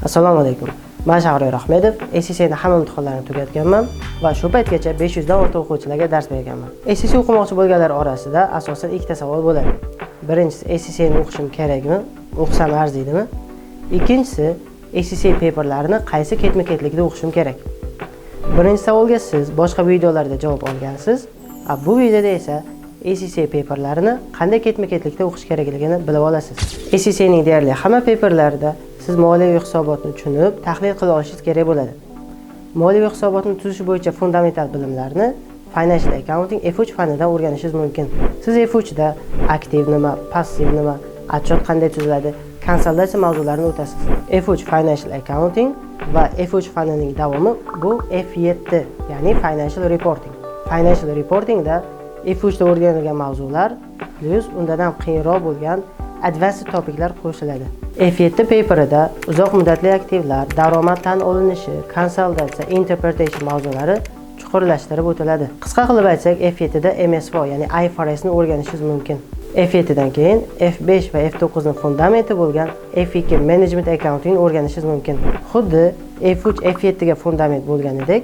Assalomu alaykum. Men Shahriyor Ahmedov, SSC'ning hamma imtihonlarini tugatganman va shu paytgacha 500 dan ortiq o'quvchilarga dars berganman. SSC o'qimoqchi bo'lganlar orasida asosan ikkita savol bo'ladi. Birinchisi, SSC'ni o'qishim kerakmi? O'qisam arziydimi? Ikkinchisi, SSC paperlarini qaysi ketma-ketlikda o'qishim kerak? Birinchi savolga siz boshqa videolarda javob olgansiz. Bu videoda esa SSC paperlarini qanday ketma-ketlikda o'qish kerakligini bilib olasiz. SSC'ning deyarli hamma paperlarida siz moliyaviy hisobotni tushunib, tahlil qila olishingiz kerak bo'ladi. Moliyaviy hisobotni tuzish bo'yicha fundamental bilimlarni Financial Accounting F3 fanidan o'rganishingiz mumkin. Siz F3 da aktiv nima, passiv nima, otchot qanday tuziladi, konsolidasiya mavzularini o'tasiz. F3 Financial Accounting va F3 fanining davomi bu F7, ya'ni Financial Reporting. Financial Reporting da F3 da o'rganilgan mavzular plus undan ham qiyinroq bo'lgan advanced topiklar qo'shiladi. F7 paperida uzoq muddatli aktivlar, daromad tan olinishi, konsolidatsiya, interpretation mavzulari chuqurlashtirib o'tiladi. Qisqa qilib aytsak, F7 da MSFO, ya'ni IFRS ni o'rganishingiz mumkin. F7 dan keyin F5 va F9 ning fundamenti bo'lgan F2 Management Accounting ni o'rganishingiz mumkin. Xuddi F3 F7 ga fundament bo'lganidek,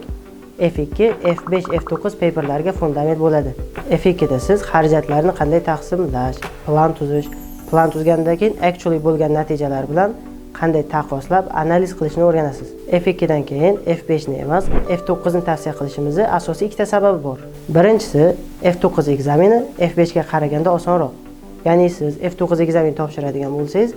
F2, F5, F9 paperlarga fundament bo'ladi. F2 da siz xarajatlarni qanday taqsimlash, plan tuzish, plan tuzgandan keyin actually bo'lgan natijalar bilan qanday taqqoslab analiz qilishni o'rganasiz. F2 dan keyin F5 ni emas, F9 ni tavsiya qilishimizning asosiy ikkita sababi bor. Birinchisi, F9 ekzameni F5 ga qaraganda osonroq. Ya'ni siz F9 ekzamen topshiradigan bo'lsangiz,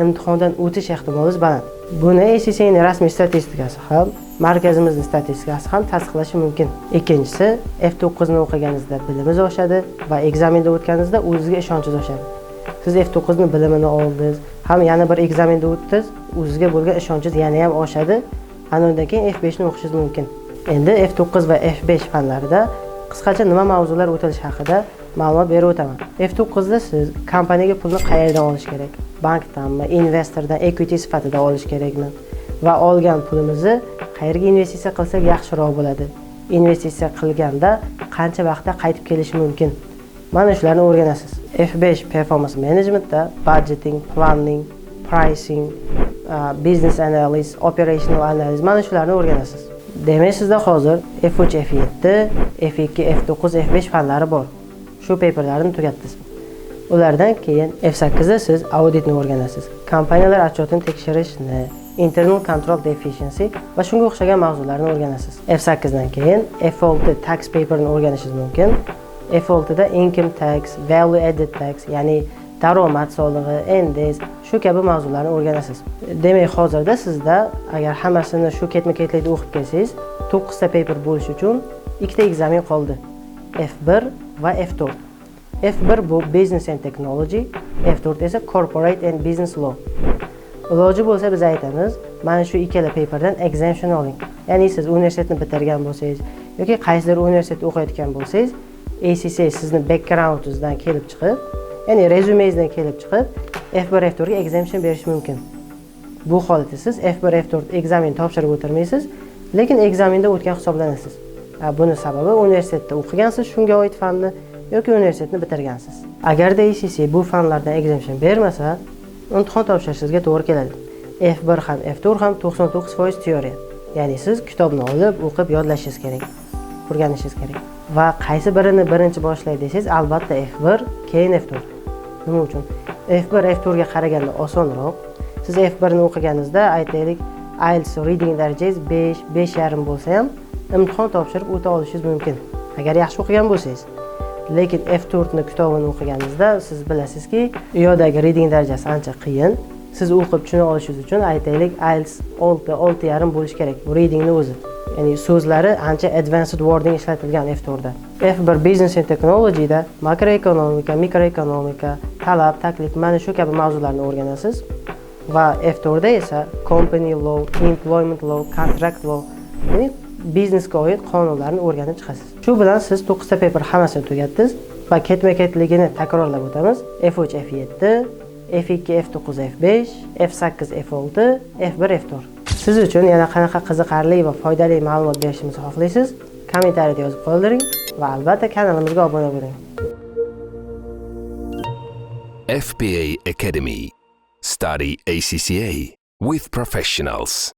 imtihondan o'tish ehtimoliniz baland. Buni SSC'ning rasmiy statistikasi ham, markazimizning statistikasi ham tasdiqlashi mumkin. Ikkinchisi, F9 ni o'qiganingizda bilimingiz oshadi va ekzamenda o'tganingizda o'zingizga ishonchingiz oshadi. Siz F9 ni bilimini oldingiz, ham yana bir ekzamenda o'tdingiz, o'zingizga bo'lgan ishonchingiz yana ham oshadi. Ana undan keyin F5 ni o'qishingiz mumkin. Endi F9 va F5 fanlarida qisqacha nima mavzular o'tilishi haqida ma'lumot berib o'taman. F9 da siz kompaniyaga pulni qayerdan olish kerak? Bankdanmi, investordan, equity sifatida olish kerakmi? Va olgan pulimizni qayerga investitsiya qilsak yaxshiroq bo'ladi? Investitsiya qilganda qancha vaqtda qaytib kelishi mumkin? Mana shularni o'rganasiz. F5 Performance Managementda budgeting, planning, pricing, business analysis, operational analysis mana shularni o'rganasiz. Demak, sizda hozir F3, F7, F2, F9, F5 fanlari bor. Shu paperlarni tugatdingiz. Ulardan keyin F8 da siz auditni o'rganasiz. Kompaniyalar otchotini tekshirishni, internal control deficiency va shunga o'xshagan mavzularni o'rganasiz. F8 dan keyin F6 tax paperni o'rganishingiz mumkin. F6 da income tax, value added tax, ya'ni daromad solig'i, NDS shu kabi mavzularni o'rganasiz. Demak, hozirda sizda agar hammasini shu ketma-ketlikda o'qib kelsangiz, 9 ta paper bo'lish uchun ikkita ekzamen qoldi. F1 va F4. F1 bu Business and Technology, F4 esa Corporate and Business Law. Iloji bo'lsa biz aytamiz, mana shu ikkala paperdan exemption oling. Ya'ni siz universitetni bitirgan bo'lsangiz yoki qaysidir universitetda o'qiyotgan bo'lsangiz, SSC sizni backgroundingizdan kelib chiqib, ya'ni rezumengizdan kelib chiqib, F1, F4 ga exemption berish mumkin. Bu holatda siz F1, F4 ekzamen topshirib o'tirmaysiz, lekin ekzamenda o'tgan hisoblanasiz. Buni sababi universitetda o'qigansiz shunga oid fanni yoki universitetni bitirgansiz. Agarda SSC bu fanlardan exemption bermasa, imtihon topshirishingizga to'g'ri keladi. F1 ham F4 ham 99% teoriya. Ya'ni siz kitobni olib, o'qib yodlashingiz kerak, o'rganishingiz kerak. Va qaysi birini birinchi boshlaydi desangiz, albatta F1, keyin F4. Nima uchun? F1 F4 ga qaraganda osonroq. Siz F1 ni o'qiganingizda, aytaylik, IELTS reading darajangiz 5, 5.5 bo'lsa ham imtihon topshirib o'ta olishingiz mumkin, agar yaxshi o'qigan bo'lsangiz. Lekin F4 ni kitobini o'qiganingizda siz bilasizki, u yerdagi reading darajasi ancha qiyin. Siz o'qib tushuna olishingiz uchun aytaylik IELTS 6, 6.5 bo'lish kerak bu readingni o'zi. Ya'ni so'zlari ancha advanced wording ishlatilgan F4 da. F1 Business and Technology da makroekonomika, mikroekonomika, talab, taklif mana shu kabi mavzularni o'rganasiz. Va F4 da esa company law, employment law, contract law, ya'ni biznesga oid qonunlarni o'rganib chiqasiz. Shu bilan siz 9 ta paper hammasini tugatdingiz va ketma-ketligini takrorlab o'tamiz. F3, F7, F2, F9, F5, F8, F6, F1, F4. Siz uchun yana qanaqa qiziqarli va foydali ma'lumot berishimizni xohlaysiz? Kommentariyada yozib qoldiring va albatta kanalimizga obuna bo'ling. FPA Academy. Study ACCA. with professionals.